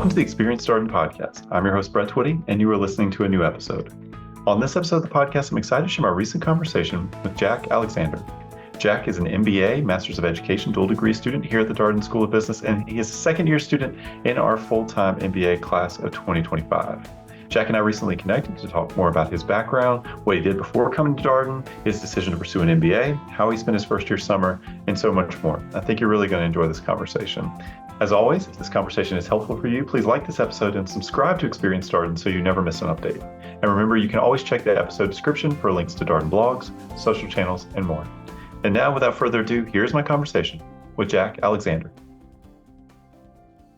Welcome to the Experience Darden podcast. I'm your host, Brett Twitty, and you are listening to a new episode. On this episode of the podcast, I'm excited to share my recent conversation with Jack Alexander. Jack is an MBA, Master's of Education, dual degree student here at the Darden School of Business, and he is a second-year student in our full-time MBA class of 2025. Jack and I recently connected to talk more about his background, what he did before coming to Darden, his decision to pursue an MBA, how he spent his first year summer, and so much more. I think you're really going to enjoy this conversation. As always, if this conversation is helpful for you, please like this episode and subscribe to Experience Darden so you never miss an update. And remember, you can always check the episode description for links to Darden blogs, social channels, and more. And now, without further ado, here's my conversation with Jack Alexander.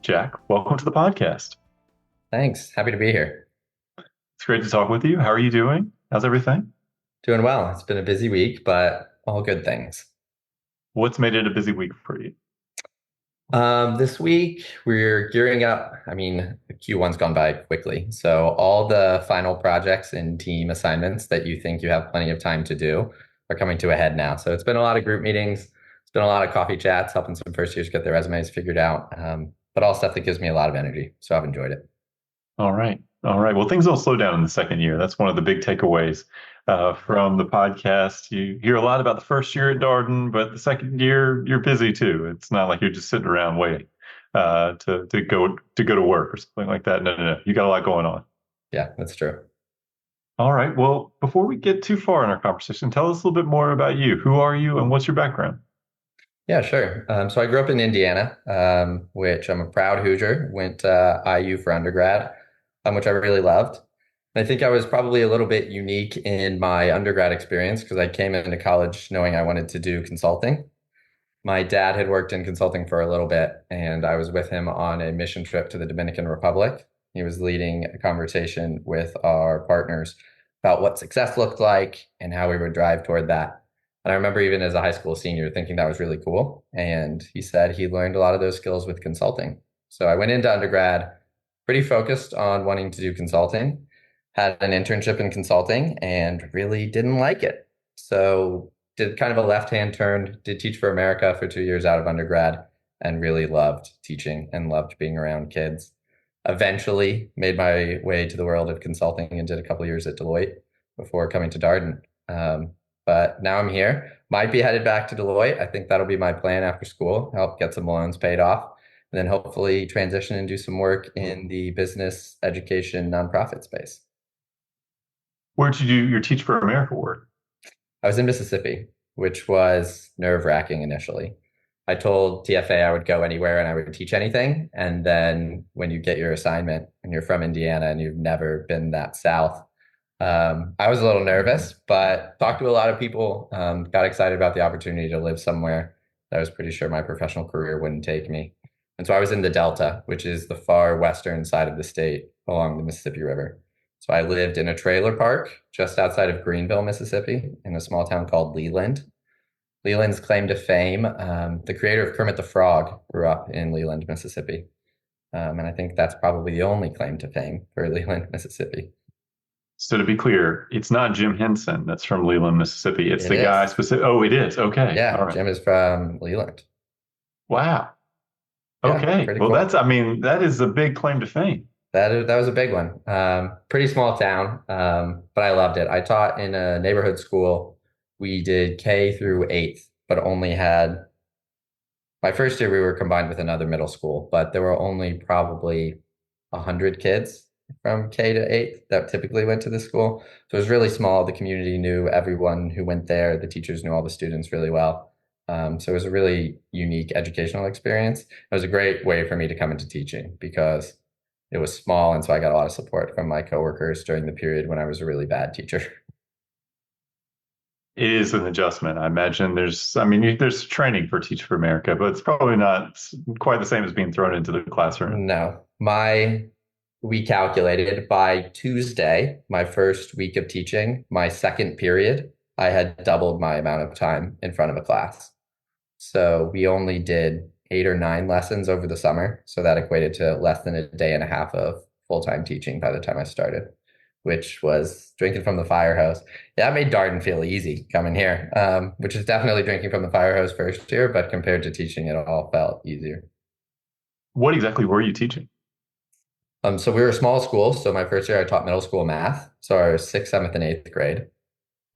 Jack, welcome to the podcast. Thanks. Happy to be here. It's great to talk with you. How are you doing? How's everything? Doing well. It's been a busy week, but all good things. What's made it a busy week for you? This week, we're gearing up. Q1's gone by quickly. So all the final projects and team assignments that you think you have plenty of time to do are coming to a head now. So it's been a lot of group meetings. It's been a lot of coffee chats, helping some first years get their resumes figured out. But all stuff that gives me a lot of energy. So I've enjoyed it. All right. Well, things don't slow down in the second year. That's one of the big takeaways from the podcast. You hear a lot about the first year at Darden, but the second year, you're busy too. It's not like you're just sitting around waiting to go to work or something like that. No. You got a lot going on. Yeah, that's true. All right. Well, before we get too far in our conversation, tell us a little bit more about you. Who are you and what's your background? Yeah, sure. So I grew up in Indiana, which I'm a proud Hoosier. Went to IU for undergrad, which I really loved. I think I was probably a little bit unique in my undergrad experience because I came into college knowing I wanted to do consulting. My dad had worked in consulting for a little bit, and I was with him on a mission trip to the Dominican Republic. He was leading a conversation with our partners about what success looked like and how we would drive toward that. And I remember even as a high school senior thinking that was really cool. And he said he learned a lot of those skills with consulting. So I went into undergrad pretty focused on wanting to do consulting, had an internship in consulting and really didn't like it. So did kind of a left-hand turn, did Teach for America for 2 years out of undergrad and really loved teaching and loved being around kids. Eventually made my way to the world of consulting and did a couple of years at Deloitte before coming to Darden. But now I'm here, might be headed back to Deloitte. I think that'll be my plan after school, help get some loans paid off, and then hopefully transition and do some work in the business, education, nonprofit space. Where'd you do your Teach for America work? I was in Mississippi, which was nerve-wracking initially. I told TFA I would go anywhere and I would teach anything. And then when you get your assignment and you're from Indiana and you've never been that south, I was a little nervous, but talked to a lot of people, got excited about the opportunity to live somewhere that I was pretty sure my professional career wouldn't take me. And so I was in the Delta, which is the far western side of the state along the Mississippi River. So I lived in a trailer park just outside of Greenville, Mississippi, in a small town called Leland. Leland's claim to fame, the creator of Kermit the Frog grew up in Leland, Mississippi. And I think that's probably the only claim to fame for Leland, Mississippi. So to be clear, it's not Jim Henson that's from Leland, Mississippi. It's the guy specific. Oh, it is. Okay. Yeah, all right. Jim is from Leland. Wow. Yeah, okay. Well, cool. that is a big claim to fame. That was a big one. Pretty small town, but I loved it. I taught in a neighborhood school. We did K through 8th, but only had, my first year we were combined with another middle school, but there were only probably 100 kids from K to 8th that typically went to the school. So it was really small. The community knew everyone who went there. The teachers knew all the students really well. So it was a really unique educational experience. It was a great way for me to come into teaching because it was small. And so I got a lot of support from my coworkers during the period when I was a really bad teacher. It is an adjustment. I imagine there's training for Teach for America, but it's probably not quite the same as being thrown into the classroom. No, we calculated by Tuesday, my first week of teaching, my second period, I had doubled my amount of time in front of a class. So we only did 8 or 9 lessons over the summer. So that equated to less than a day and a half of full-time teaching by the time I started, which was drinking from the fire hose. Yeah, that made Darden feel easy coming here, which is definitely drinking from the fire hose first year, but compared to teaching, it all felt easier. What exactly were you teaching? So we were a small school. So my first year I taught middle school math. So I was sixth, seventh, and eighth grade.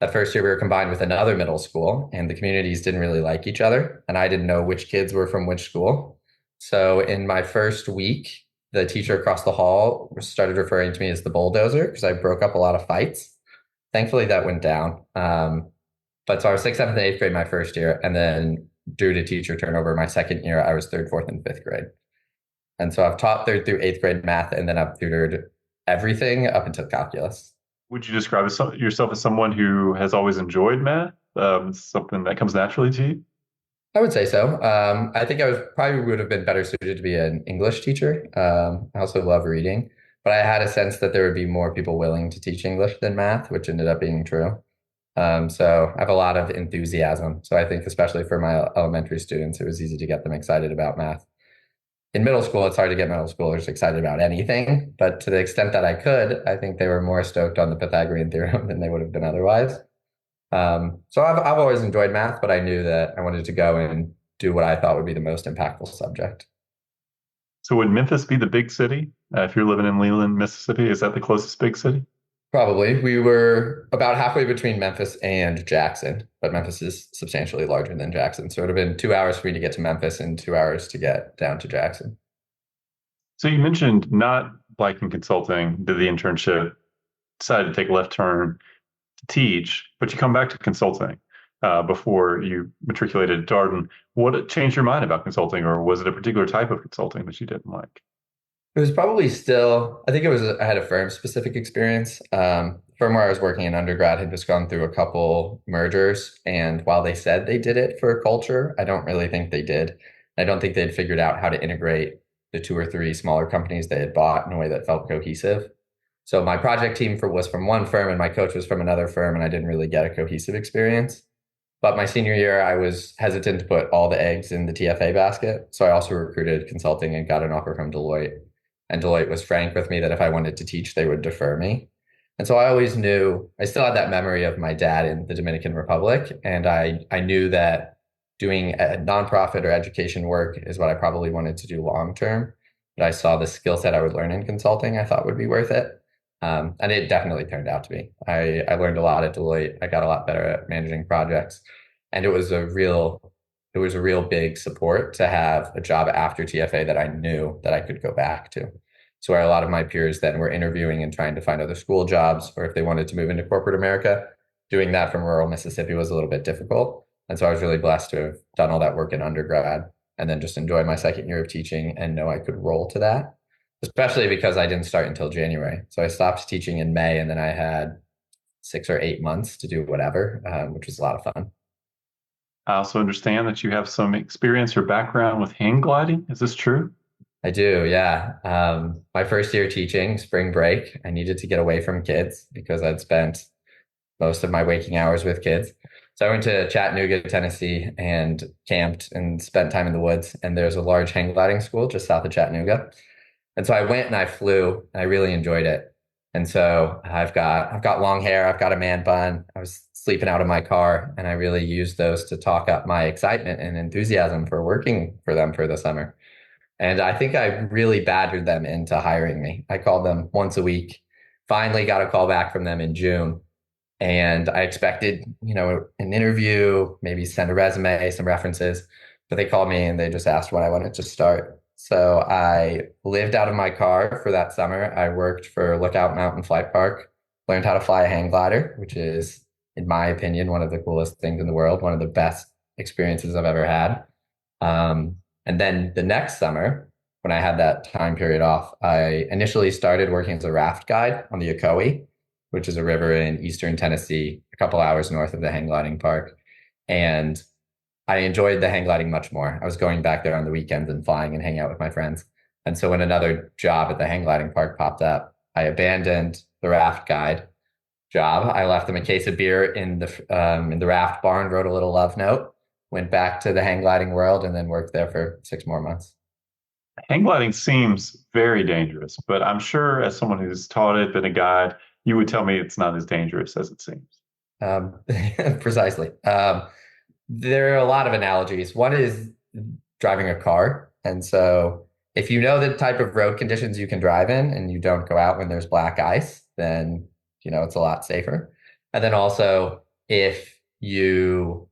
That first year we were combined with another middle school, and the communities didn't really like each other, and I didn't know which kids were from which school. So in my first week, the teacher across the hall started referring to me as the bulldozer because I broke up a lot of fights. Thankfully, that went down. But so I was sixth, seventh, and eighth grade my first year, and then due to teacher turnover, my second year I was third, fourth, and fifth grade. And so I've taught third through eighth grade math, and then I've tutored everything up until calculus. Would you describe yourself as someone who has always enjoyed math? Something that comes naturally to you? I would say so. I think I was probably would have been better suited to be an English teacher. I also love reading, but I had a sense that there would be more people willing to teach English than math, which ended up being true. So I have a lot of enthusiasm. So I think especially for my elementary students, it was easy to get them excited about math. In middle school, it's hard to get middle schoolers excited about anything, but to the extent that I could, I think they were more stoked on the Pythagorean theorem than they would have been otherwise. So I've always enjoyed math, but I knew that I wanted to go and do what I thought would be the most impactful subject. So would Memphis be the big city? If you're living in Leland, Mississippi, is that the closest big city? Probably. We were about halfway between Memphis and Jackson, but Memphis is substantially larger than Jackson. So it would have been 2 hours for me to get to Memphis and 2 hours to get down to Jackson. So you mentioned not liking consulting, did the internship, decided to take a left turn to teach, but you come back to consulting before you matriculated at Darden. What changed your mind about consulting, or was it a particular type of consulting that you didn't like? It was probably still, I think it was, I had a firm specific experience. Firm where I was working in undergrad had just gone through a couple mergers. And while they said they did it for culture, I don't really think they did. I don't think they'd figured out how to integrate the two or three smaller companies they had bought in a way that felt cohesive. So my project team was from one firm and my coach was from another firm, and I didn't really get a cohesive experience. But my senior year, I was hesitant to put all the eggs in the TFA basket. So I also recruited consulting and got an offer from Deloitte. And Deloitte was frank with me that if I wanted to teach, they would defer me. And so I always knew, I still had that memory of my dad in the Dominican Republic. And I knew that doing a nonprofit or education work is what I probably wanted to do long term. But I saw the skill set I would learn in consulting, I thought would be worth it. And it definitely turned out to be. I learned a lot at Deloitte. I got a lot better at managing projects. And it was a real big support to have a job after TFA that I knew that I could go back to. So where a lot of my peers then were interviewing and trying to find other school jobs, or if they wanted to move into corporate America, doing that from rural Mississippi was a little bit difficult. And so I was really blessed to have done all that work in undergrad and then just enjoy my second year of teaching and know I could roll to that, especially because I didn't start until January. So I stopped teaching in May, and then I had 6 or 8 months to do whatever, which was a lot of fun. I also understand that you have some experience or background with hang gliding. Is this true? I do, yeah. My first year teaching, spring break, I needed to get away from kids because I'd spent most of my waking hours with kids. So I went to Chattanooga, Tennessee, and camped and spent time in the woods. And there's a large hang gliding school just south of Chattanooga. And so I went and I flew, and I really enjoyed it. And so I've got long hair, I've got a man bun. I was sleeping out of my car, and I really used those to talk up my excitement and enthusiasm for working for them for the summer. And I think I really badgered them into hiring me. I called them once a week, finally got a call back from them in June. And I expected, an interview, maybe send a resume, some references, but they called me and they just asked when I wanted to start. So I lived out of my car for that summer. I worked for Lookout Mountain Flight Park, learned how to fly a hang glider, which is, in my opinion, one of the coolest things in the world, one of the best experiences I've ever had. And then the next summer, when I had that time period off, I initially started working as a raft guide on the Ocoee, which is a river in eastern Tennessee, a couple hours north of the hang gliding park. And I enjoyed the hang gliding much more. I was going back there on the weekends and flying and hanging out with my friends. And so when another job at the hang gliding park popped up, I abandoned the raft guide job. I left them a case of beer in the raft barn, wrote a little love note, went back to the hang gliding world, and then worked there for 6 more months. Hang gliding seems very dangerous, but I'm sure as someone who's taught it, been a guide, you would tell me it's not as dangerous as it seems. Precisely. There are a lot of analogies. One is driving a car. And so if you know the type of road conditions you can drive in and you don't go out when there's black ice, then it's a lot safer. And then also if you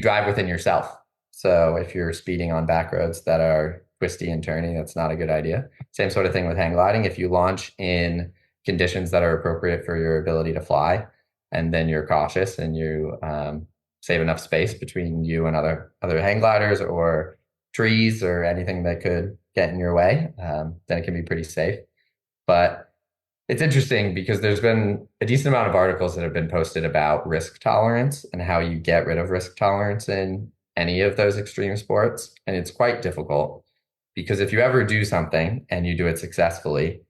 drive within yourself. So if you're speeding on back roads that are twisty and turny, that's not a good idea. Same sort of thing with hang gliding. If you launch in conditions that are appropriate for your ability to fly, and then you're cautious and you save enough space between you and other hang gliders or trees or anything that could get in your way, then it can be pretty safe. But it's interesting because there's been a decent amount of articles that have been posted about risk tolerance and how you get rid of risk tolerance in any of those extreme sports. And it's quite difficult because if you ever do something and you do it successfully,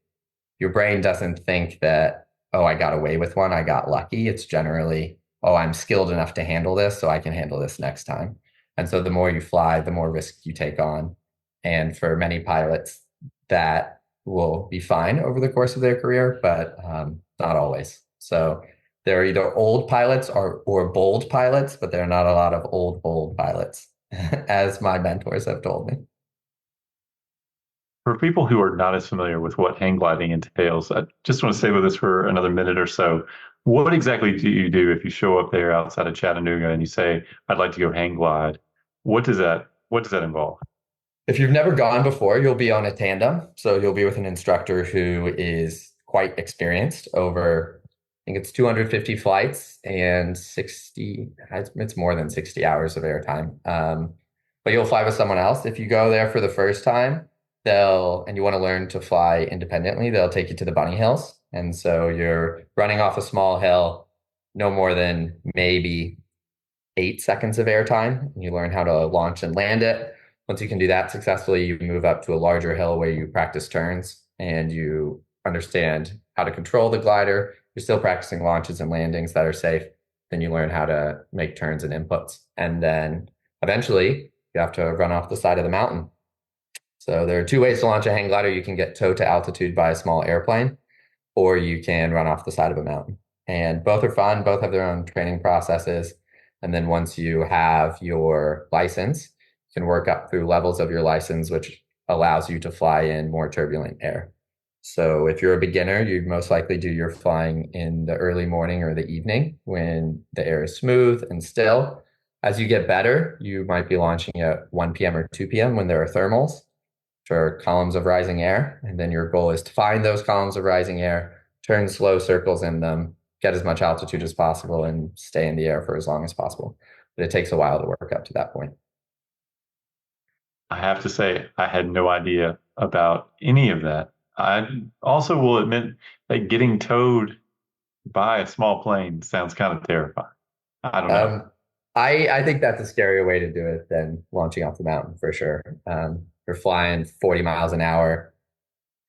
your brain doesn't think that, oh, I got away with one, I got lucky. It's generally, oh, I'm skilled enough to handle this, so I can handle this next time. And so the more you fly, the more risk you take on. And for many pilots, that will be fine over the course of their career, but not always. So there are either old pilots or bold pilots, but there are not a lot of old, bold pilots, as my mentors have told me. For people who are not as familiar with what hang gliding entails, I just want to stay with us for another minute or so. What exactly do you do if you show up there outside of Chattanooga and you say, "I'd like to go hang glide"? What does that involve? If you've never gone before, you'll be on a tandem. So you'll be with an instructor who is quite experienced over, I think it's 250 flights and 60, it's more than 60 hours of airtime. But you'll fly with someone else. If you go there for the first time, and you want to learn to fly independently, they'll take you to the bunny hills. And so you're running off a small hill, no more than maybe 8 seconds of airtime, and you learn how to launch and land it. Once you can do that successfully, you move up to a larger hill where you practice turns and you understand how to control the glider. You're still practicing launches and landings that are safe. Then you learn how to make turns and inputs. And then eventually you have to run off the side of the mountain. So there are two ways to launch a hang glider. You can get towed to altitude by a small airplane, or you can run off the side of a mountain. And both are fun. Both have their own training processes. And then once you have your license, you can work up through levels of your license, which allows you to fly in more turbulent air. So if you're a beginner, you'd most likely do your flying in the early morning or the evening when the air is smooth and still. As you get better, you might be launching at 1 p.m. or 2 p.m. when there are thermals, which are columns of rising air. And then your goal is to find those columns of rising air, turn slow circles in them, get as much altitude as possible, and stay in the air for as long as possible. But it takes a while to work up to that point. I have to say, I had no idea about any of that. I also will admit that getting towed by a small plane sounds kind of terrifying. I don't know. Um, I think that's a scarier way to do it than launching off the mountain for sure. You're flying 40 miles an hour,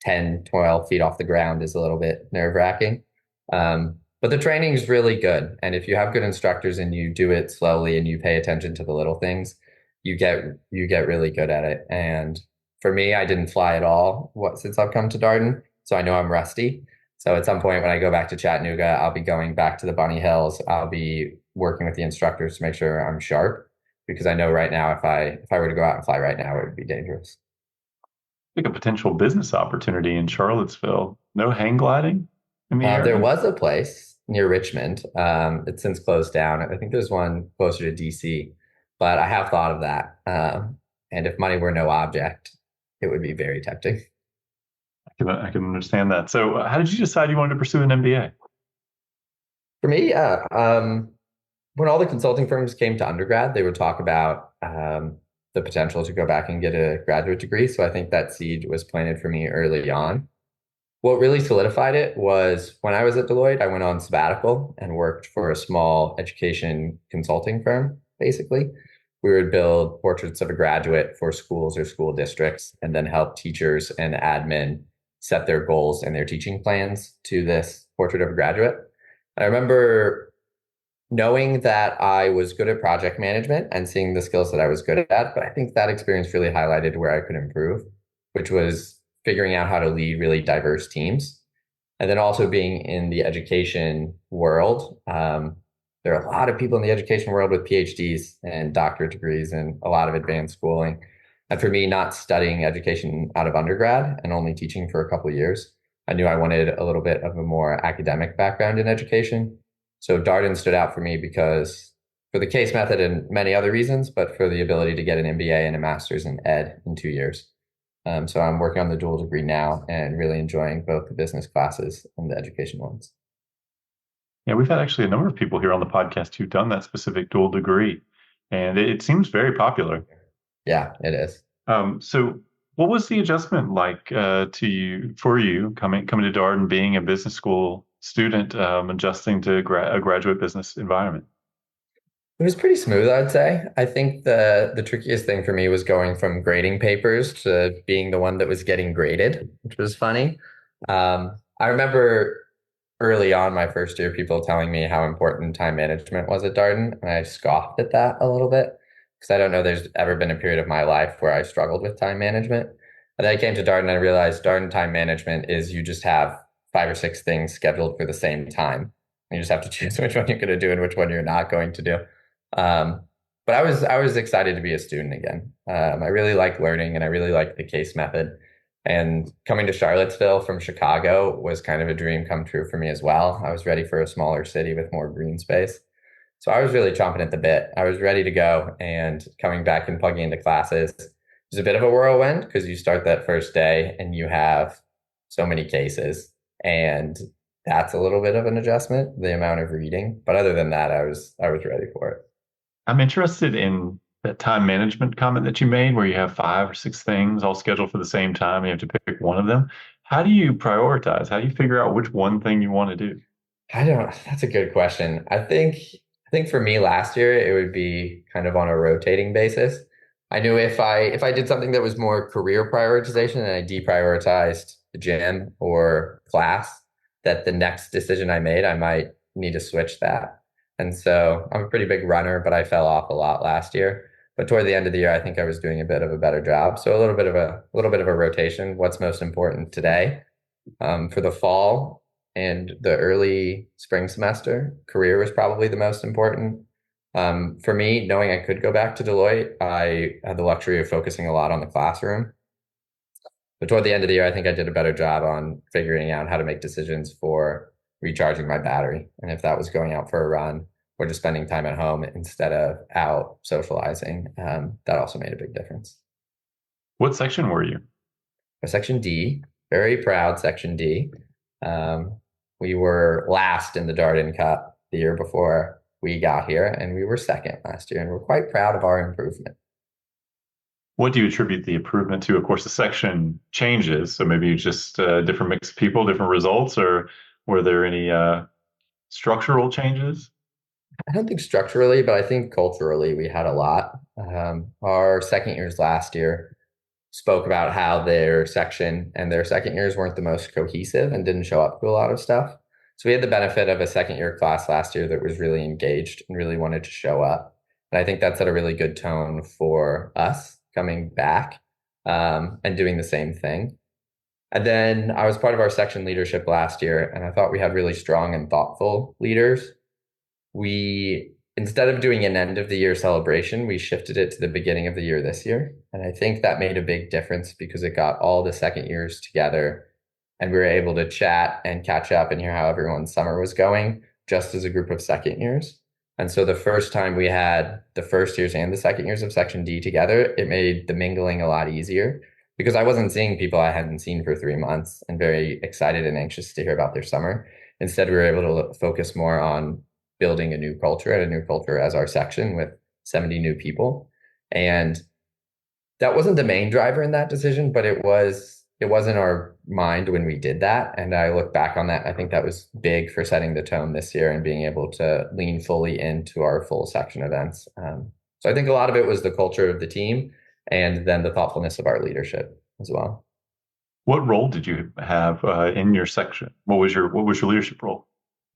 10, 12 feet off the ground is a little bit nerve wracking. But the training is really good. And if you have good instructors and you do it slowly and you pay attention to the little things, you get really good at it. And for me, I didn't fly at all since I've come to Darden. So I know I'm rusty. So at some point when I go back to Chattanooga, I'll be going back to the Bunny Hills. I'll be working with the instructors to make sure I'm sharp because I know right now if I were to go out and fly right now, it would be dangerous. Like a potential business opportunity in Charlottesville. No hang gliding in the There area. was a place near Richmond. It's since closed down. I think there's one closer to DC, but I have thought of that. And if money were no object, it would be very tempting. I can understand that. So, how did you decide you wanted to pursue an MBA? For me, yeah. When all the consulting firms came to undergrad, they would talk about the potential to go back and get a graduate degree. So I think that seed was planted for me early on. What really solidified it was when I was at Deloitte, I went on sabbatical and worked for a small education consulting firm, basically. We would build portraits of a graduate for schools or school districts and then help teachers and admin set their goals and their teaching plans to this portrait of a graduate. And I remember knowing that I was good at project management and seeing the skills that I was good at, but I think that experience really highlighted where I could improve, which was figuring out how to lead really diverse teams. And then also being in the education world. There are a lot of people in the education world with PhDs and doctorate degrees and a lot of advanced schooling. And for me, not studying education out of undergrad and only teaching for a couple of years, I knew I wanted a little bit of a more academic background in education. So Darden stood out for me because for the case method and many other reasons, but for the ability to get an MBA and a master's in ed in 2 years. So I'm working on the dual degree now and really enjoying both the business classes and the education ones. Yeah, we've had actually a number of people here on the podcast who've done that specific dual degree, and it seems very popular. Yeah, it is. So what was the adjustment like to you for you coming to Darden, being a business school student, adjusting to a graduate business environment? It was pretty smooth, I'd say. I think the trickiest thing for me was going from grading papers to being the one that was getting graded, which was funny. I remember early on my first year, people telling me how important time management was at Darden, and I scoffed at that a little bit because I don't know there's ever been a period of my life where I struggled with time management. And then I came to Darden and I realized Darden time management is you just have five or six things scheduled for the same time. You just have to choose which one you're going to do and which one you're not going to do. Um, but I was excited to be a student again. I really like learning and I really like the case method. And coming to Charlottesville from Chicago was kind of a dream come true for me as well. I was ready for a smaller city with more green space. So I was really chomping at the bit. I was ready to go and coming back and plugging into classes. It was a bit of a whirlwind because you start that first day and you have so many cases and that's a little bit of an adjustment, the amount of reading. But other than that, I was ready for it. I'm interested in that time management comment that you made, where you have five or six things all scheduled for the same time. You have to pick one of them. How do you prioritize? How do you figure out which one thing you want to do? I don't, that's a good question. I think for me last year it would be kind of on a rotating basis. I knew if I did something that was more career prioritization and I deprioritized the gym or class, that the next decision I made, I might need to switch that. And so I'm a pretty big runner, but I fell off a lot last year. But toward the end of the year, I think I was doing a bit of a better job. So a little bit of a rotation. What's most important today? For the fall and the early spring semester, career was probably the most important. For me, knowing I could go back to Deloitte, I had the luxury of focusing a lot on the classroom. But toward the end of the year, I think I did a better job on figuring out how to make decisions for recharging my battery. And if that was going out for a run or just spending time at home instead of out socializing, that also made a big difference. What section were you? Section D, very proud Section D. Um, we were last in the Darden Cup the year before we got here, and we were second last year, and we're quite proud of our improvement. What do you attribute the improvement to? Of course, the section changes, so maybe just different mix of people, different results, or were there any structural changes? I don't think structurally, but I think culturally we had a lot. Our second years last year spoke about how their section and their second years weren't the most cohesive and didn't show up to a lot of stuff. So we had the benefit of a second year class last year that was really engaged and really wanted to show up. And I think that set a really good tone for us coming back and doing the same thing. And then I was part of our section leadership last year, and I thought we had really strong and thoughtful leaders. We, instead of doing an end of the year celebration, we shifted it to the beginning of the year this year. And I think that made a big difference because it got all the second years together and we were able to chat and catch up and hear how everyone's summer was going just as a group of second years. And so the first time we had the first years and the second years of Section D together, it made the mingling a lot easier because I wasn't seeing people I hadn't seen for 3 months and very excited and anxious to hear about their summer. Instead, we were able to focus more on building a new culture and a new culture as our section with 70 new people. And that wasn't the main driver in that decision, but it was in our mind when we did that. And I look back on that. I think that was big for setting the tone this year and being able to lean fully into our full section events. So I think a lot of it was the culture of the team and then the thoughtfulness of our leadership as well. What role did you have in your section? What was your leadership role?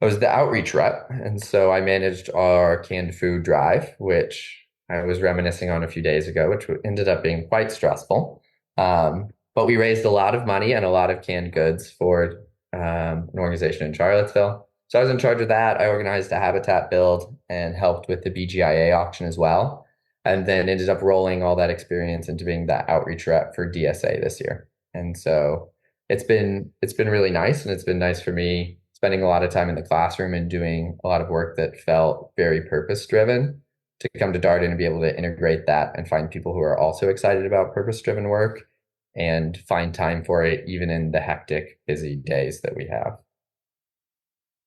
I was the outreach rep. And so I managed our canned food drive, which I was reminiscing on a few days ago, which ended up being quite stressful. But we raised a lot of money and a lot of canned goods for an organization in Charlottesville. So I was in charge of that. I organized a habitat build and helped with the BGIA auction as well. and then ended up rolling all that experience into being that outreach rep for DSA this year. And so it's been really nice, and it's been nice for me spending a lot of time in the classroom and doing a lot of work that felt very purpose driven, to come to Darden and be able to integrate that and find people who are also excited about purpose driven work and find time for it even in the hectic, busy days that we have.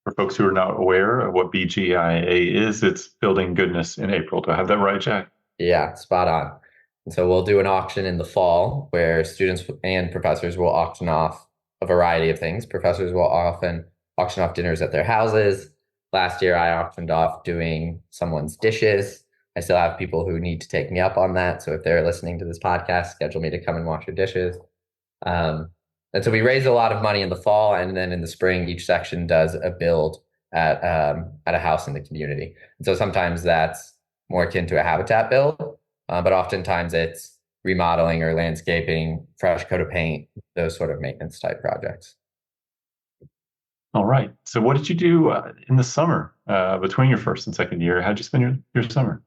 For folks who are not aware of what BGIA is, it's Building Goodness in April. Do I have that right, Jack? Yeah, spot on. And so we'll do an auction in the fall where students and professors will auction off a variety of things. Professors will often auction off dinners at their houses. Last year, I auctioned off doing someone's dishes. I still have people who need to take me up on that. So if they're listening to this podcast, schedule me to come and wash your dishes. Um, and so we raise a lot of money in the fall, and then in the spring, each section does a build at a house in the community. And so sometimes that's more akin to a habitat build, but oftentimes it's remodeling or landscaping, fresh coat of paint, those sort of maintenance type projects. All right. So what did you do in the summer between your first and second year? How'd you spend your summer?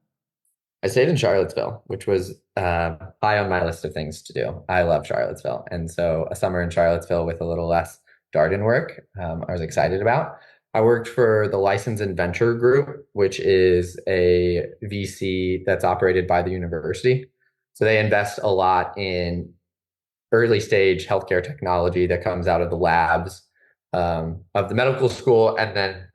I stayed in Charlottesville, which was high on my list of things to do. I love Charlottesville. And so a summer in Charlottesville with a little less Darden work, I was excited about. I worked for the License and Venture Group, which is a VC that's operated by the university. So they invest a lot in early stage healthcare technology that comes out of the labs of the medical school, and then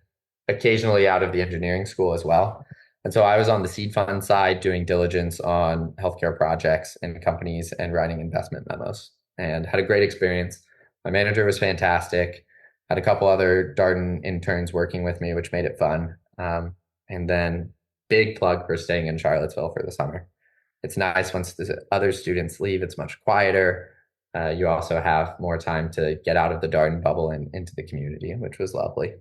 occasionally out of the engineering school as well. And so I was on the seed fund side doing diligence on healthcare projects and companies and writing investment memos, and had a great experience. My manager was fantastic. Had a couple other Darden interns working with me, which made it fun. And then big plug for staying in Charlottesville for the summer. It's nice once the other students leave, it's much quieter. You also have more time to get out of the Darden bubble and into the community, which was lovely.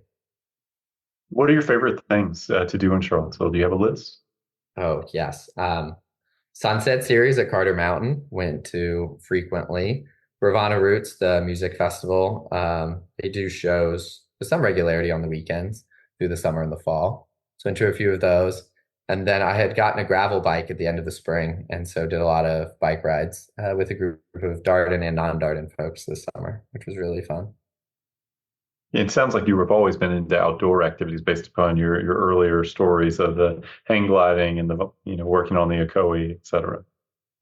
What are your favorite things to do in Charlottesville? Do you have a list? Oh, yes. Sunset Series at Carter Mountain went to frequently. Ravana Roots, the music festival, they do shows with some regularity on the weekends through the summer and the fall. So went to a few of those. And then I had gotten a gravel bike at the end of the spring, and so did a lot of bike rides with a group of Darden and non-Darden folks this summer, which was really fun. It sounds like you have always been into outdoor activities based upon your earlier stories of the hang gliding and the working on the Ocoee, et cetera.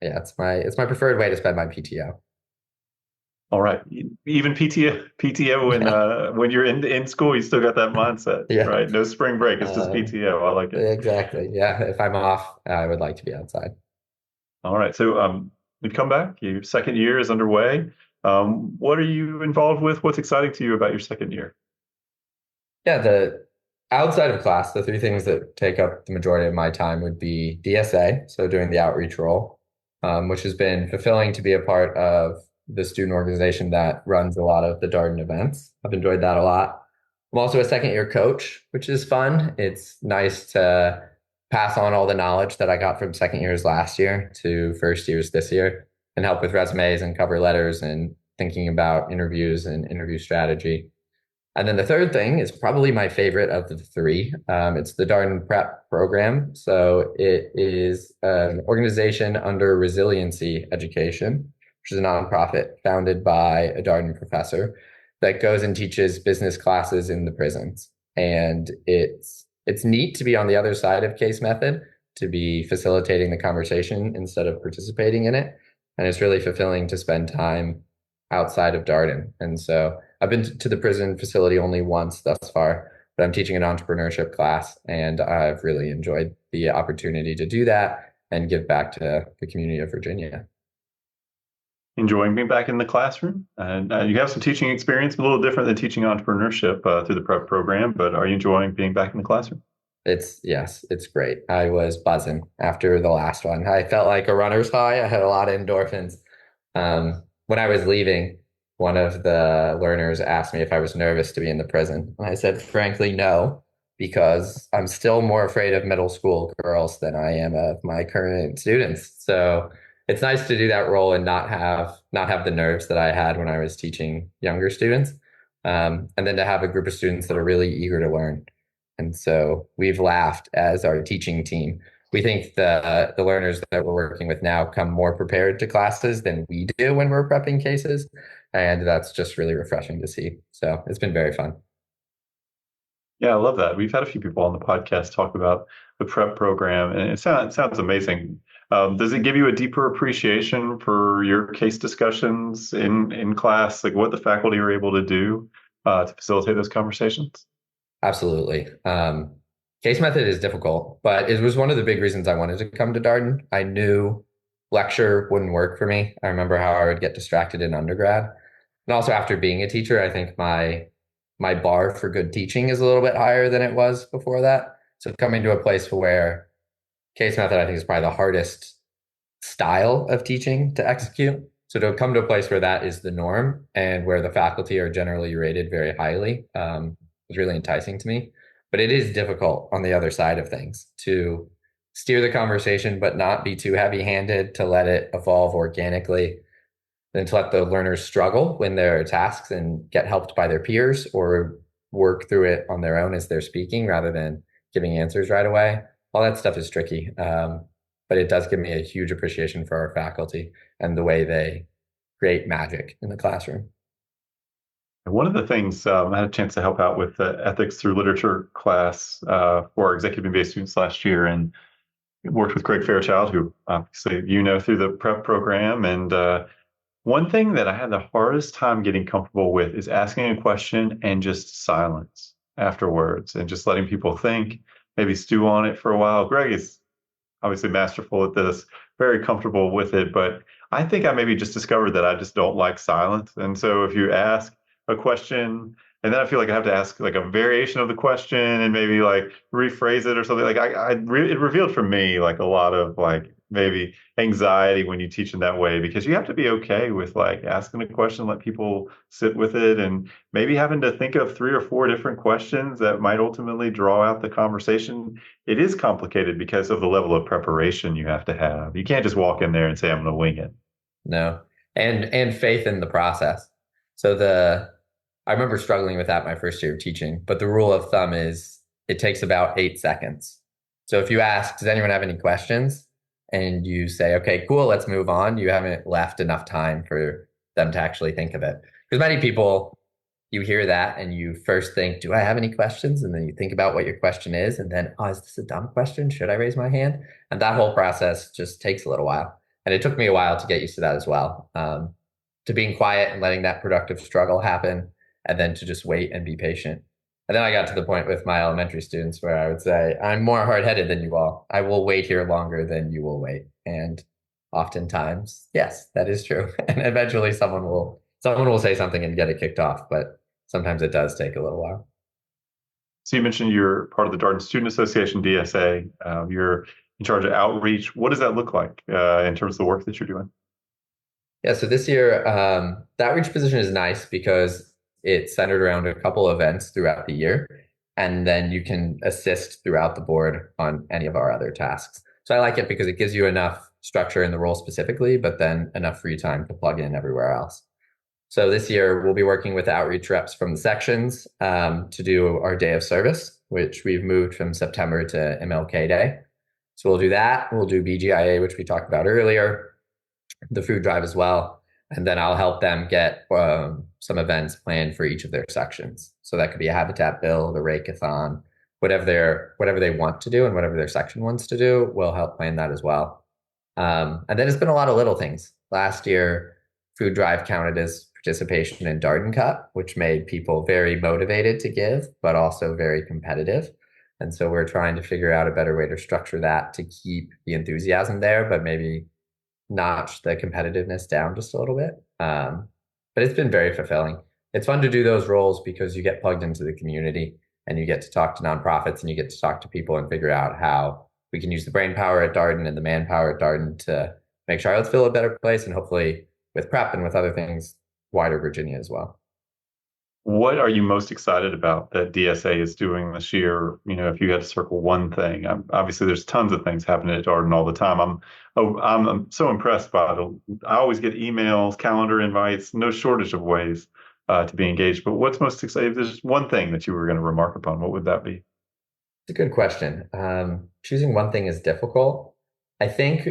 Yeah, it's my preferred way to spend my PTO. All right. Even PTO when you're in school, you still got that mindset, Yeah. right? No spring break. It's just PTO. I like it. Exactly. Yeah. If I'm off, I would like to be outside. All right. So you've come back. Your second year is underway. What are you involved with? What's exciting to you about your second year? Yeah, the outside of class, the three things that take up the majority of my time would be DSA, so doing the outreach role, which has been fulfilling to be a part of the student organization that runs a lot of the Darden events. I've enjoyed that a lot. I'm also a second year coach, which is fun. It's nice to pass on all the knowledge that I got from second years last year to first years this year and help with resumes and cover letters and thinking about interviews and interview strategy. And then the third thing is probably my favorite of the three. It's the Darden Prep program. So it is an organization under Resiliency Education, which is a nonprofit founded by a Darden professor that goes and teaches business classes in the prisons. And it's neat to be on the other side of case method, to be facilitating the conversation instead of participating in it. And it's really fulfilling to spend time outside of Darden. And so I've been to the prison facility only once thus far, but I'm teaching an entrepreneurship class, and I've really enjoyed the opportunity to do that and give back to the community of Virginia. Enjoying being back in the classroom, and you have some teaching experience, a little different than teaching entrepreneurship through the prep program, but are you enjoying being back in the classroom? Yes, it's great. I was buzzing after the last one. I felt like a runner's high. I had a lot of endorphins. When I was leaving, one of the learners asked me if I was nervous to be in the prison. And I said, frankly, no, because I'm still more afraid of middle school girls than I am of my current students. So it's nice to do that role and not have the nerves that I had when I was teaching younger students. And then to have a group of students that are really eager to learn. And so we've laughed as our teaching team we think the learners that we're working with now come more prepared to classes than we do when we're prepping cases, and that's just really refreshing to see. So it's been very fun. Yeah, I love that. We've had a few people on the podcast talk about the prep program, and it sounds amazing. Does it give you a deeper appreciation for your case discussions in class, like what the faculty are able to do to facilitate those conversations? Absolutely. Case method is difficult, but it was one of the big reasons I wanted to come to Darden. I knew lecture wouldn't work for me. I remember how I would get distracted in undergrad. And also after being a teacher, I think my bar for good teaching is a little bit higher than it was before that. So coming to a place where case method, I think, is probably the hardest style of teaching to execute. So to come to a place where that is the norm and where the faculty are generally rated very highly was really enticing to me. But it is difficult on the other side of things to steer the conversation, but not be too heavy-handed, to let it evolve organically, and to let the learners struggle when there are tasks and get helped by their peers or work through it on their own as they're speaking rather than giving answers right away. All that stuff is tricky. But it does give me a huge appreciation for our faculty and the way they create magic in the classroom. And one of the things I had a chance to help out with the ethics through literature class for our executive MBA students last year, and worked with Greg Fairchild, who obviously you know through the prep program. And one thing that I had the hardest time getting comfortable with is asking a question and just silence afterwards and just letting people think, maybe stew on it for a while. Greg is obviously masterful at this, very comfortable with it. But I think I maybe just discovered that I just don't like silence. And so if you ask a question, and then I feel like I have to ask like a variation of the question and maybe like rephrase it or something. Like it revealed for me like a lot of like maybe anxiety when you teach in that way, because you have to be okay with like asking a question, let people sit with it, and maybe having to think of three or four different questions that might ultimately draw out the conversation. It is complicated because of the level of preparation you have to have. You can't just walk in there and say, I'm going to wing it. No. And faith in the process. So I remember struggling with that my first year of teaching, but the rule of thumb is it takes about 8 seconds. So if you ask, does anyone have any questions? And you say, okay, cool, let's move on. You haven't left enough time for them to actually think of it. Because many people, you hear that and you first think, do I have any questions? And then you think about what your question is. And then, oh, is this a dumb question? Should I raise my hand? And that whole process just takes a little while. And it took me a while to get used to that as well. To being quiet and letting that productive struggle happen, and then to just wait and be patient. And then I got to the point with my elementary students where I would say, I'm more hard-headed than you all. I will wait here longer than you will wait. And oftentimes, yes, that is true. And eventually someone will say something and get it kicked off, but sometimes it does take a little while. So you mentioned you're part of the Darden Student Association, DSA. You're in charge of outreach. What does that look like in terms of the work that you're doing? Yeah, so this year, the outreach position is nice because it's centered around a couple events throughout the year, and then you can assist throughout the board on any of our other tasks. So I like it because it gives you enough structure in the role specifically, but then enough free time to plug in everywhere else. So this year, we'll be working with outreach reps from the sections to do our day of service, which we've moved from September to MLK Day. So we'll do that. We'll do BGIA, which we talked about earlier, the food drive as well. And then I'll help them get some events planned for each of their sections. So that could be a habitat build, a rake-a-thon, whatever they want to do and whatever their section wants to do, we'll help plan that as well. And then it's been a lot of little things. Last year, food drive counted as participation in Darden Cup, which made people very motivated to give, but also very competitive. And so we're trying to figure out a better way to structure that to keep the enthusiasm there, but maybe notch the competitiveness down just a little bit. But it's been very fulfilling. It's fun to do those roles because you get plugged into the community and you get to talk to nonprofits and you get to talk to people and figure out how we can use the brain power at Darden and the manpower at Darden to make Charlottesville a better place, and hopefully with prep and with other things, wider Virginia as well. What are you most excited about that DSA is doing this year? You know, if you had to circle one thing, obviously there's tons of things happening at Darden all the time. I'm so impressed by I always get emails, calendar invites, no shortage of ways to be engaged. But what's most exciting? If there's one thing that you were going to remark upon, what would that be? It's a good question. Choosing one thing is difficult. I think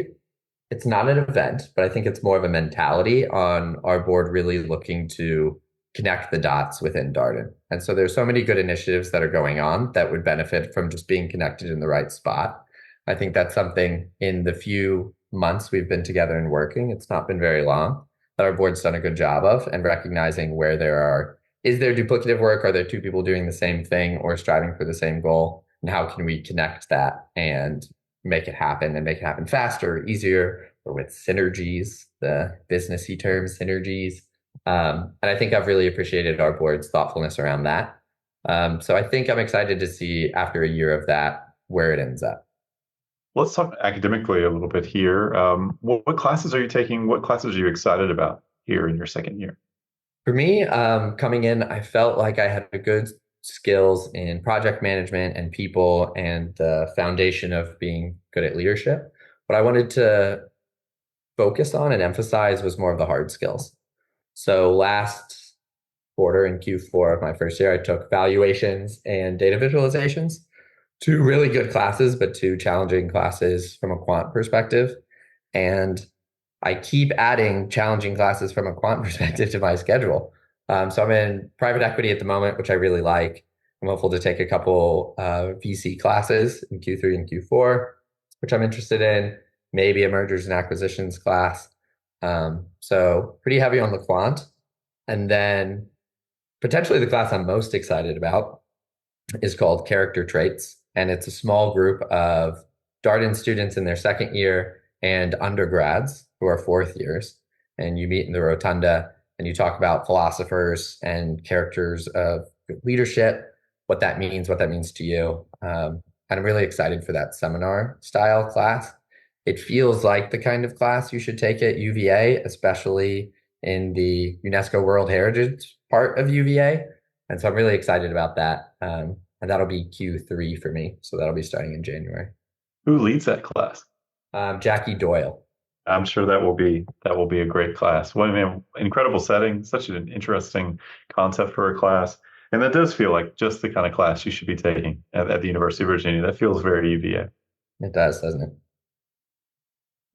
it's not an event, but I think it's more of a mentality on our board really looking to connect the dots within Darden. And so there's so many good initiatives that are going on that would benefit from just being connected in the right spot. I think that's something in the few months we've been together and working, it's not been very long, that our board's done a good job of and recognizing where there are, is there duplicative work? Are there two people doing the same thing or striving for the same goal? And how can we connect that and make it happen and make it happen faster, easier, or with synergies, the businessy term synergies. And I think I've really appreciated our board's thoughtfulness around that. So I think I'm excited to see after a year of that where it ends up. Let's talk academically a little bit here. What classes are you taking? What classes are you excited about here in your second year? For me, coming in, I felt like I had a good skills in project management and people and the foundation of being good at leadership. What I wanted to focus on and emphasize was more of the hard skills. So last quarter in Q4 of my first year, I took valuations and data visualizations, two really good classes, but two challenging classes from a quant perspective. And I keep adding challenging classes from a quant perspective to my schedule. So I'm in private equity at the moment, which I really like. I'm hopeful to take a couple VC classes in Q3 and Q4, which I'm interested in, maybe a mergers and acquisitions class. So pretty heavy on the quant. And then potentially the class I'm most excited about is called Character Traits. And it's a small group of Darden students in their second year and undergrads who are fourth years. And you meet in the rotunda and you talk about philosophers and characters of leadership, what that means to you. And I'm really excited for that seminar style class. It feels like the kind of class you should take at UVA, especially in the UNESCO World Heritage part of UVA. And so I'm really excited about that. And that'll be Q3 for me. So that'll be starting in January. Who leads that class? Jackie Doyle. I'm sure that will be a great class. Well, I mean, incredible setting, such an interesting concept for a class. And that does feel like just the kind of class you should be taking at the University of Virginia. That feels very UVA. It does, doesn't it?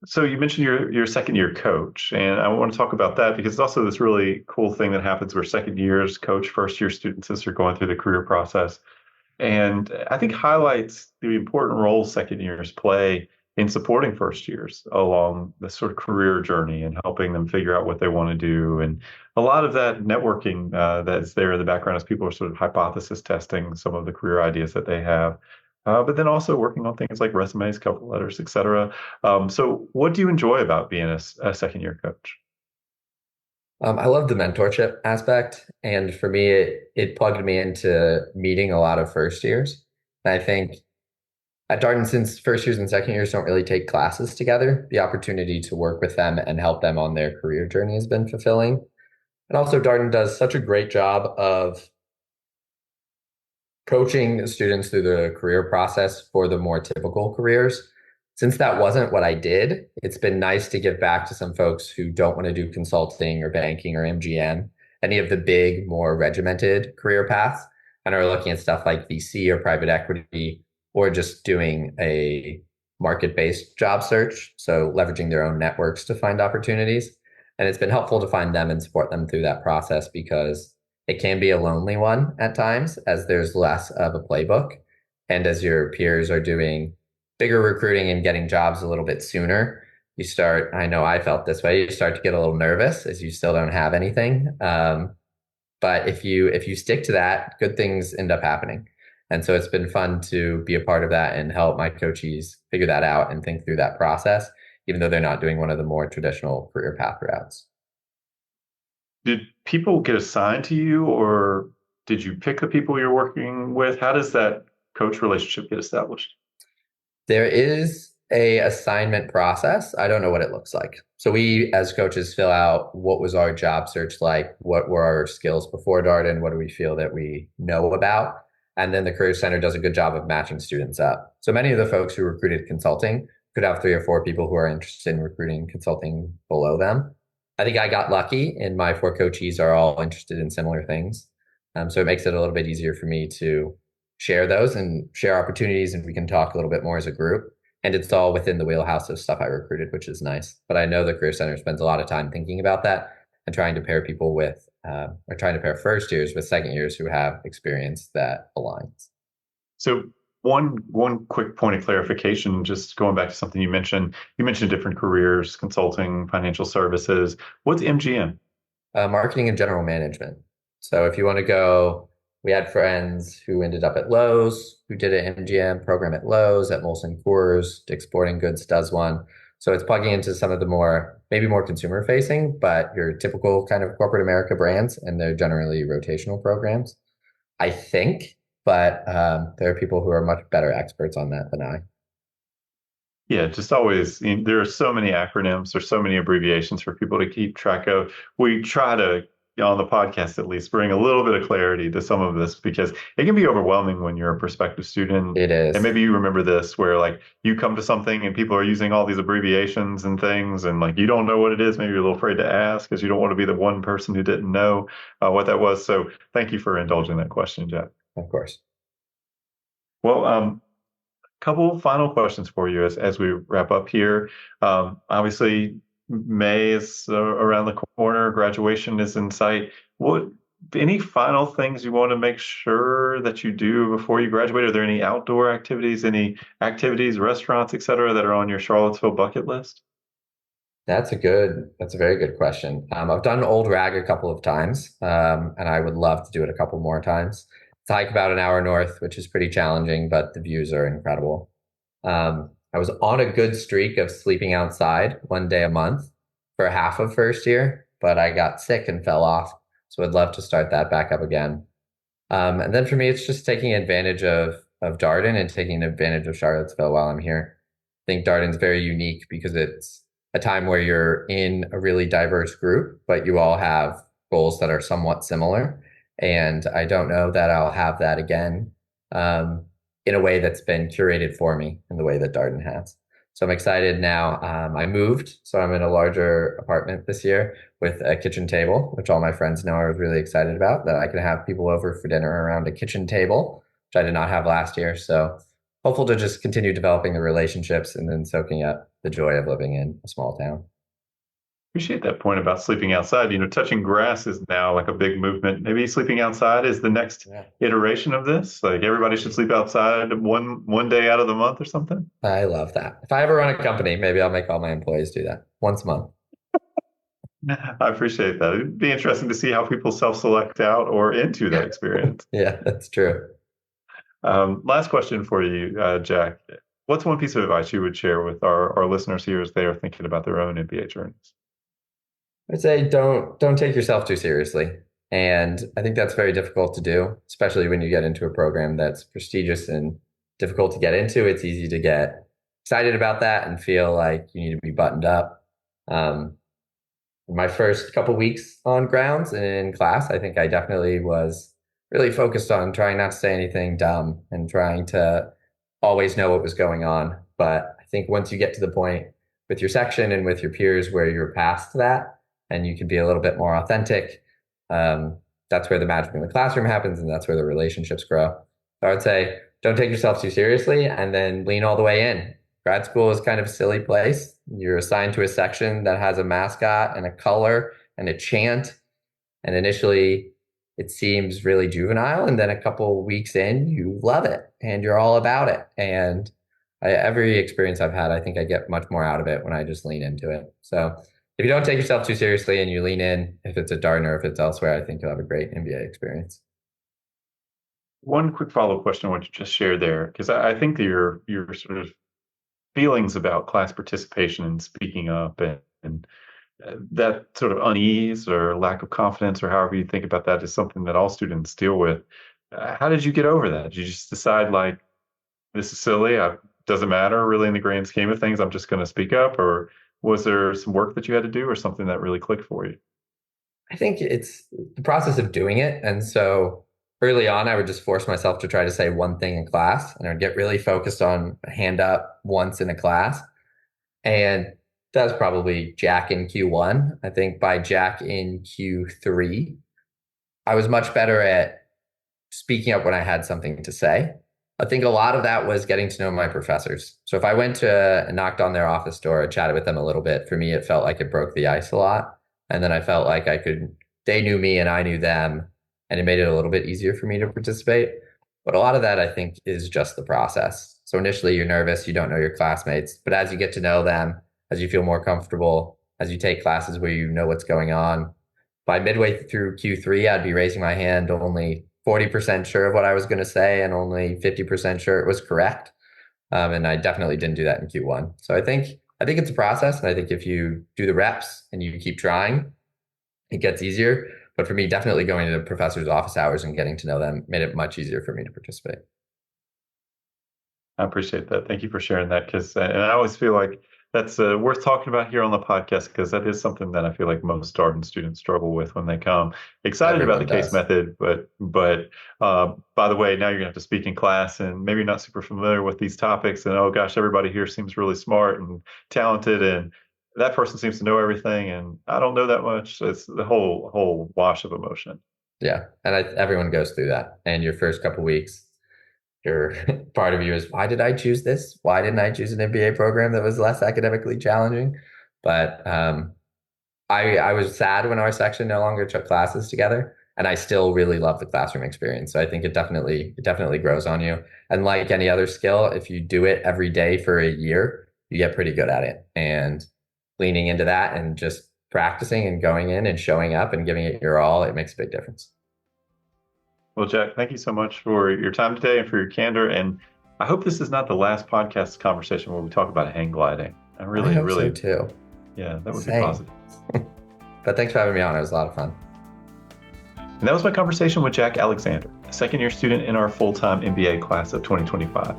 So you mentioned your second year coach, and I want to talk about that because it's also this really cool thing that happens where second years coach first year students as they're going through the career process. And I think highlights the important role second years play in supporting first years along the sort of career journey and helping them figure out what they want to do. And a lot of that networking that's there in the background as people are sort of hypothesis testing some of the career ideas that they have. But then also working on things like resumes, cover letters, et cetera. So what do you enjoy about being a second year coach? I love the mentorship aspect. And for me, it plugged me into meeting a lot of first years. And I think at Darden, since first years and second years don't really take classes together, the opportunity to work with them and help them on their career journey has been fulfilling. And also, Darden does such a great job of coaching students through the career process for the more typical careers. Since that wasn't what I did, it's been nice to give back to some folks who don't want to do consulting or banking or MGM, any of the big, more regimented career paths, and are looking at stuff like VC or private equity, or just doing a market-based job search. So leveraging their own networks to find opportunities. And it's been helpful to find them and support them through that process because it can be a lonely one at times as there's less of a playbook. And as your peers are doing bigger recruiting and getting jobs a little bit sooner, you start, I know I felt this way, you start to get a little nervous as you still don't have anything. But if you stick to that, good things end up happening. And so it's been fun to be a part of that and help my coachees figure that out and think through that process, even though they're not doing one of the more traditional career path routes. Did people get assigned to you, or did you pick the people you're working with? How does that coach relationship get established? There is a assignment process. I don't know what it looks like. So we as coaches fill out what was our job search like, what were our skills before Darden, what do we feel that we know about? And then the Career Center does a good job of matching students up. So many of the folks who recruited consulting could have three or four people who are interested in recruiting consulting below them. I think I got lucky and my four coachees are all interested in similar things. So it makes it a little bit easier for me to share those and share opportunities, and we can talk a little bit more as a group. And it's all within the wheelhouse of stuff I recruited, which is nice. But I know the Career Center spends a lot of time thinking about that and trying to pair people with, or trying to pair first years with second years who have experience that aligns. So one quick point of clarification, just going back to something you mentioned. You mentioned different careers, consulting, financial services. What's MGM? Marketing and general management. So if you want to go, we had friends who ended up at Lowe's, who did an MGM program at Lowe's, at Molson Coors, Dick's Sporting Goods does one. So it's plugging into some of the more, maybe more consumer facing, but your typical kind of corporate America brands, and they're generally rotational programs, I think. But there are people who are much better experts on that than I. Yeah, just always, there are so many acronyms, there's so many abbreviations for people to keep track of. We try to, on the podcast at least, bring a little bit of clarity to some of this because it can be overwhelming when you're a prospective student. It And is. maybe you remember this where like you come to something and people are using all these abbreviations and things, and like you don't know what it is. Maybe you're a little afraid to ask because you don't want to be the one person who didn't know what that was. So thank you for indulging that question, Jack. Of course. Well, couple final questions for you as we wrap up here. Obviously, May is around the corner. Graduation is in sight. What any final things you want to make sure that you do before you graduate? Are there any outdoor activities, any activities, restaurants, et cetera, that are on your Charlottesville bucket list? That's a very good question. I've done Old Rag a couple of times, and I would love to do it a couple more times. It's a hike about an hour north, which is pretty challenging, but the views are incredible. I was on a good streak of sleeping outside one day a month for half of first year, but I got sick and fell off. So I'd love to start that back up again. And then for me, it's just taking advantage of Darden and taking advantage of Charlottesville while I'm here. I think Darden's very unique because it's a time where you're in a really diverse group, but you all have goals that are somewhat similar. And I don't know that I'll have that again in a way that's been curated for me in the way that Darden has. So I'm excited now. I moved, so I'm in a larger apartment this year with a kitchen table, which all my friends know I was really excited about, that I can have people over for dinner around a kitchen table, which I did not have last year. So hopeful to just continue developing the relationships and then soaking up the joy of living in a small town. Appreciate that point about sleeping outside. Touching grass is now like a big movement. Maybe sleeping outside is the next Yeah. iteration of this. Like everybody should sleep outside one day out of the month or something. I love that. If I ever run a company, maybe I'll make all my employees do that once a month. I appreciate that. It'd be interesting to see how people self-select out or into that experience. Yeah, that's true. Last question for you, Jack. What's one piece of advice you would share with our listeners here as they are thinking about their own MBA journeys? I'd say don't take yourself too seriously. And I think that's very difficult to do, especially when you get into a program that's prestigious and difficult to get into. It's easy to get excited about that and feel like you need to be buttoned up. Um, my first couple weeks on grounds and in class, I think I definitely was really focused on trying not to say anything dumb and trying to always know what was going on. But I think once you get to the point with your section and with your peers where you're past that and you can be a little bit more authentic, that's where the magic in the classroom happens and that's where the relationships grow. So I would say don't take yourself too seriously and then lean all the way in. Grad school is kind of a silly place. You're assigned to a section that has a mascot and a color and a chant. And initially, it seems really juvenile. And then a couple weeks in, you love it and you're all about it. And every experience I've had, I think I get much more out of it when I just lean into it. So if you don't take yourself too seriously and you lean in, if it's at Darden or if it's elsewhere, I think you'll have a great MBA experience. One quick follow-up question I want to just share there, because I think that your sort of feelings about class participation and speaking up and that sort of unease or lack of confidence or however you think about that is something that all students deal with. How did you get over that? Did you just decide like this is silly? Doesn't matter really in the grand scheme of things. I'm just going to speak up, or was there some work that you had to do, or something that really clicked for you? I think it's the process of doing it. And so early on, I would just force myself to try to say one thing in class and I'd get really focused on a hand up once in a class. And that was probably Jack in Q1. I think by Jack in Q3, I was much better at speaking up when I had something to say. I think a lot of that was getting to know my professors. So if I went to and knocked on their office door and chatted with them a little bit, for me, it felt like it broke the ice a lot. And then I felt like they knew me and I knew them, and it made it a little bit easier for me to participate. But a lot of that, I think, is just the process. So initially you're nervous, you don't know your classmates, but as you get to know them, as you feel more comfortable, as you take classes where you know what's going on, by midway through Q3, I'd be raising my hand only 40% sure of what I was going to say and only 50% sure it was correct. And I definitely didn't do that in Q1. So I think it's a process. And I think if you do the reps and you keep trying, it gets easier. But for me, definitely going to the professor's office hours and getting to know them made it much easier for me to participate. I appreciate that. Thank you for sharing that. And I always feel like that's worth talking about here on the podcast, because that is something that I feel like most Darden students struggle with when they come. Excited about the case method, but by the way, now you're gonna have to speak in class, and maybe you're not super familiar with these topics. And oh gosh, everybody here seems really smart and talented, and that person seems to know everything, and I don't know that much. It's the whole wash of emotion. Yeah, and everyone goes through that. And your first couple weeks, your part of you is, why did I choose this? Why didn't I choose an MBA program that was less academically challenging? But I was sad when our section no longer took classes together, and I still really love the classroom experience. So I think it definitely grows on you. And like any other skill, if you do it every day for a year, you get pretty good at it. And leaning into that and just practicing and going in and showing up and giving it your all, it makes a big difference. Well, Jack, thank you so much for your time today and for your candor. And I hope this is not the last podcast conversation where we talk about hang gliding. I hope so too. Yeah, that would be positive. But thanks for having me on. It was a lot of fun. And that was my conversation with Jack Alexander, a second-year student in our full-time MBA class of 2025.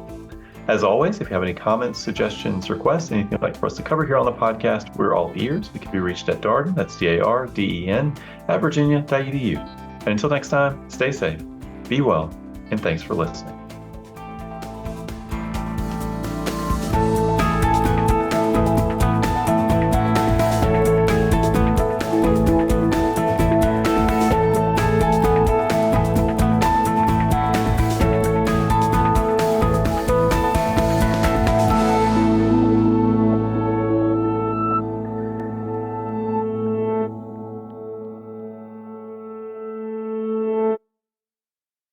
As always, if you have any comments, suggestions, requests, anything you'd like for us to cover here on the podcast, we're all ears. We can be reached at Darden, that's DARDEN, @virginia.edu. And until next time, stay safe, be well, and thanks for listening.